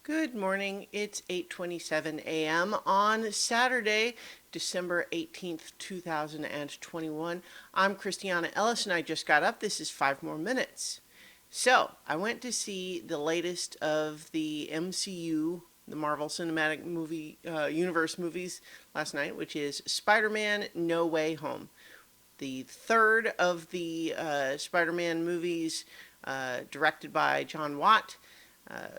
Good morning. It's 8:27 a.m. on Saturday, December 18th, 2021. I'm Christiana Ellis and I just got up. This is 5 more minutes. So, I went to see the latest of the MCU, the Marvel Cinematic Movie Universe movies last night, which is Spider-Man No Way Home. The third of the Spider-Man movies, directed by John Watt,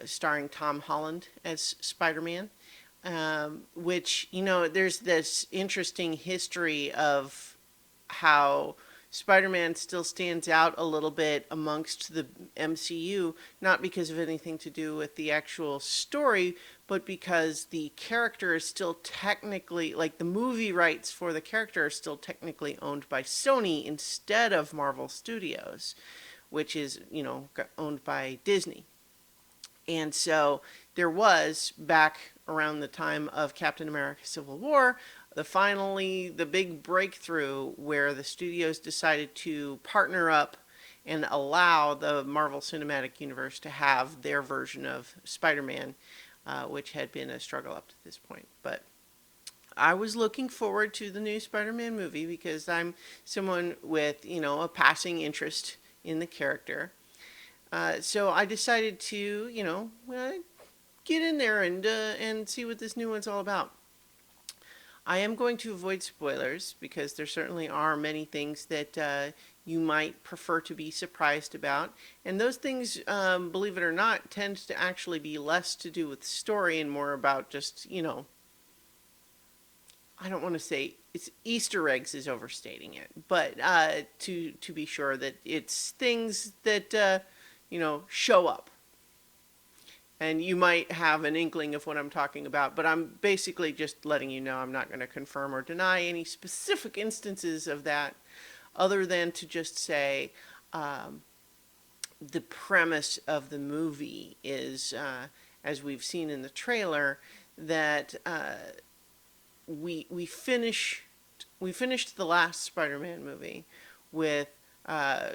starring Tom Holland as Spider-Man. Which, there's this interesting history of how Spider-Man still stands out a little bit amongst the MCU, not because of anything to do with the actual story, but because the character is still technically, like the movie rights for the character are still technically owned by Sony instead of Marvel Studios, which is, owned by Disney. And so there was, back around the time of Captain America Civil War, the big breakthrough where the studios decided to partner up and allow the Marvel Cinematic Universe to have their version of Spider-Man, which had been a struggle up to this point. But I was looking forward to the new Spider-Man movie because I'm someone with, a passing interest in the character. So I decided to, get in there and see what this new one's all about. I am going to avoid spoilers because there certainly are many things that you might prefer to be surprised about. And those things, believe it or not, tend to actually be less to do with story and more about just, I don't want to say it's Easter eggs is overstating it, but to be sure that it's things that, show up. And you might have an inkling of what I'm talking about, but I'm basically just letting you know I'm not going to confirm or deny any specific instances of that, other than to just say the premise of the movie is, as we've seen in the trailer, that we finished the last Spider-Man movie with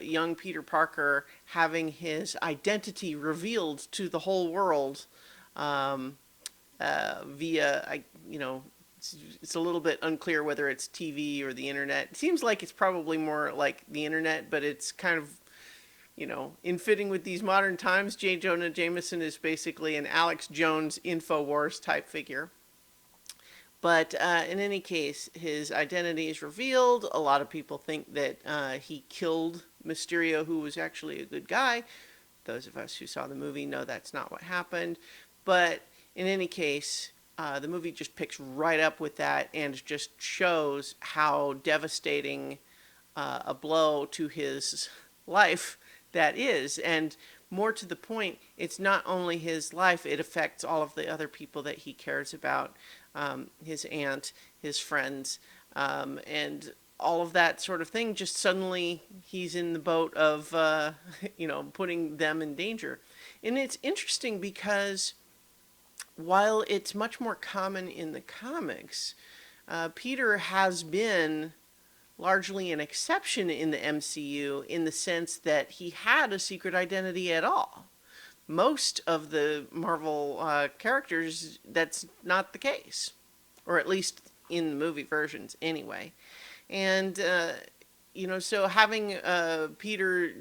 young Peter Parker having his identity revealed to the whole world via, it's a little bit unclear whether it's TV or the internet. It seems like it's probably more like the internet, but it's kind of, in fitting with these modern times, J. Jonah Jameson is basically an Alex Jones InfoWars type figure. But in any case, his identity is revealed. A lot of people think that he killed Mysterio, who was actually a good guy. Those of us who saw the movie know that's not what happened. But in any case, the movie just picks right up with that and just shows how devastating a blow to his life that is. And more to the point, it's not only his life, it affects all of the other people that he cares about. His aunt, his friends, and all of that sort of thing. Just suddenly he's in the boat of, putting them in danger. And it's interesting because while it's much more common in the comics, Peter has been largely an exception in the MCU in the sense that he had a secret identity at all. Most of the Marvel characters, that's not the case, or at least in the movie versions anyway. And, so having Peter,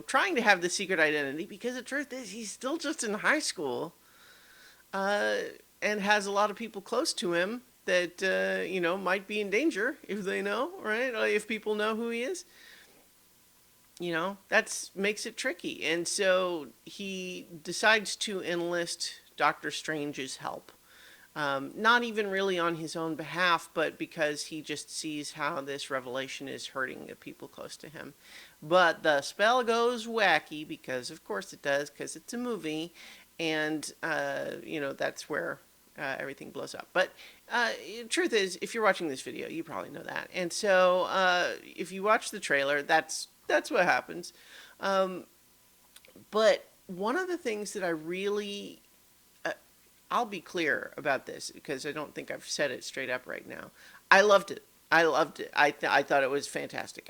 trying to have the secret identity, because the truth is he's still just in high school and has a lot of people close to him that, might be in danger if they know, right? If people know who he is. That makes it tricky. And so he decides to enlist Doctor Strange's help. Not even really on his own behalf, but because he just sees how this revelation is hurting the people close to him. But the spell goes wacky, because of course it does, because it's a movie. And, that's where everything blows up. But truth is, if you're watching this video, you probably know that. And so if you watch the trailer, that's what happens. But one of the things that I really, I'll be clear about this because I don't think I've said it straight up right now. I loved it. I loved it. I thought it was fantastic.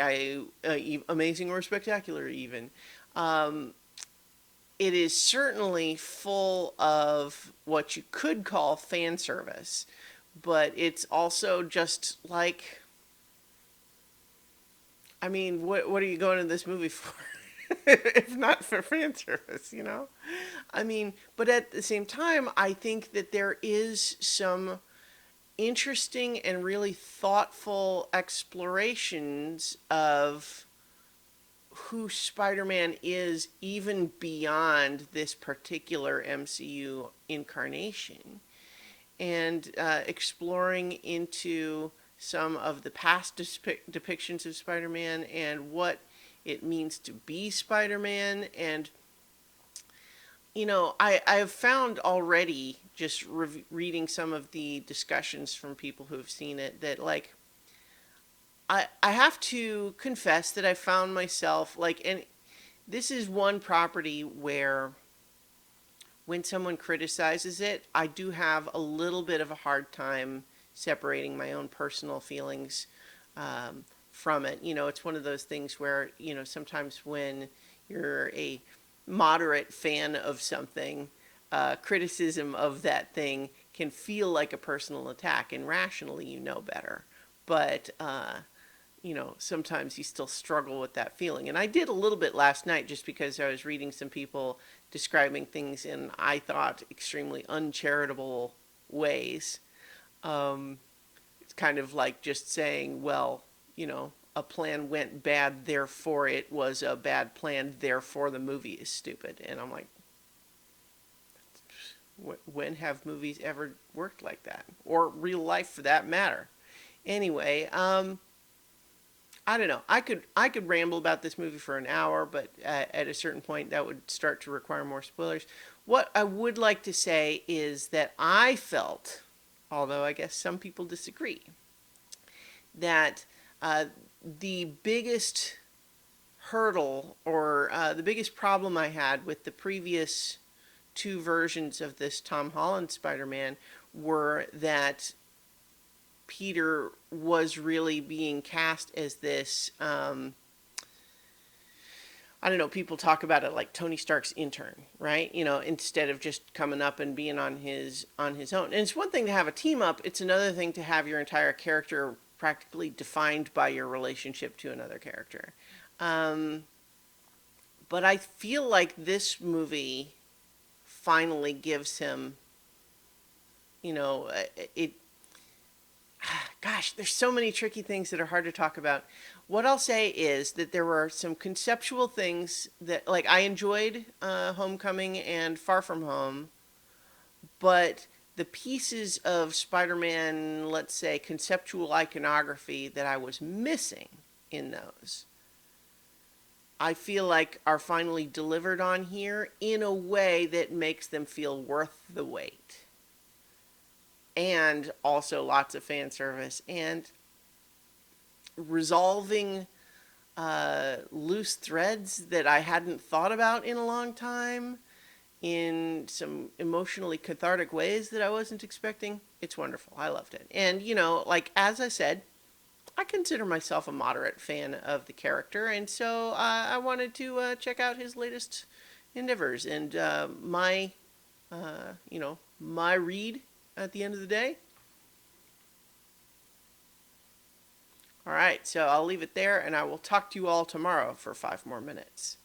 Amazing or spectacular even. it is certainly full of what you could call fan service, but it's also just like, I mean, what are you going to this movie for? If not for fan service, you know? I mean, but at the same time, I think that there is some interesting and really thoughtful explorations of who Spider-Man is even beyond this particular MCU incarnation, and exploring into some of the past depictions of Spider-Man and what it means to be Spider-Man. And I have found already, just reading some of the discussions from people who have seen it, that like I have to confess that I found myself like, and this is one property where when someone criticizes it, I do have a little bit of a hard time separating my own personal feelings from it. It's one of those things where, sometimes when you're a moderate fan of something, criticism of that thing can feel like a personal attack, and rationally you know better. But, sometimes you still struggle with that feeling. And I did a little bit last night just because I was reading some people describing things in, I thought, extremely uncharitable ways. It's kind of like just saying, well, a plan went bad, therefore it was a bad plan, therefore the movie is stupid. And I'm like, when have movies ever worked like that? Or real life for that matter? Anyway, I don't know. I could ramble about this movie for an hour, but at a certain point that would start to require more spoilers. What I would like to say is that I felt, although I guess some people disagree, that the biggest hurdle, or the biggest problem I had with the previous two versions of this Tom Holland Spider-Man were that Peter was really being cast as this, I don't know, people talk about it like Tony Stark's intern, right? Instead of just coming up and being on his own. And it's one thing to have a team up, it's another thing to have your entire character practically defined by your relationship to another character. But I feel like this movie finally gives him, it gosh, there's so many tricky things that are hard to talk about. What I'll say is that there were some conceptual things that, like, I enjoyed Homecoming and Far From Home, but the pieces of Spider-Man, let's say, conceptual iconography that I was missing in those, I feel like are finally delivered on here in a way that makes them feel worth the wait. And also lots of fan service and resolving loose threads that I hadn't thought about in a long time in some emotionally cathartic ways that I wasn't expecting. It's wonderful. I loved it. And, like, as I said, I consider myself a moderate fan of the character. And so I wanted to check out his latest endeavors. And my read at the end of the day. All right, so I'll leave it there, and I will talk to you all tomorrow for 5 more minutes.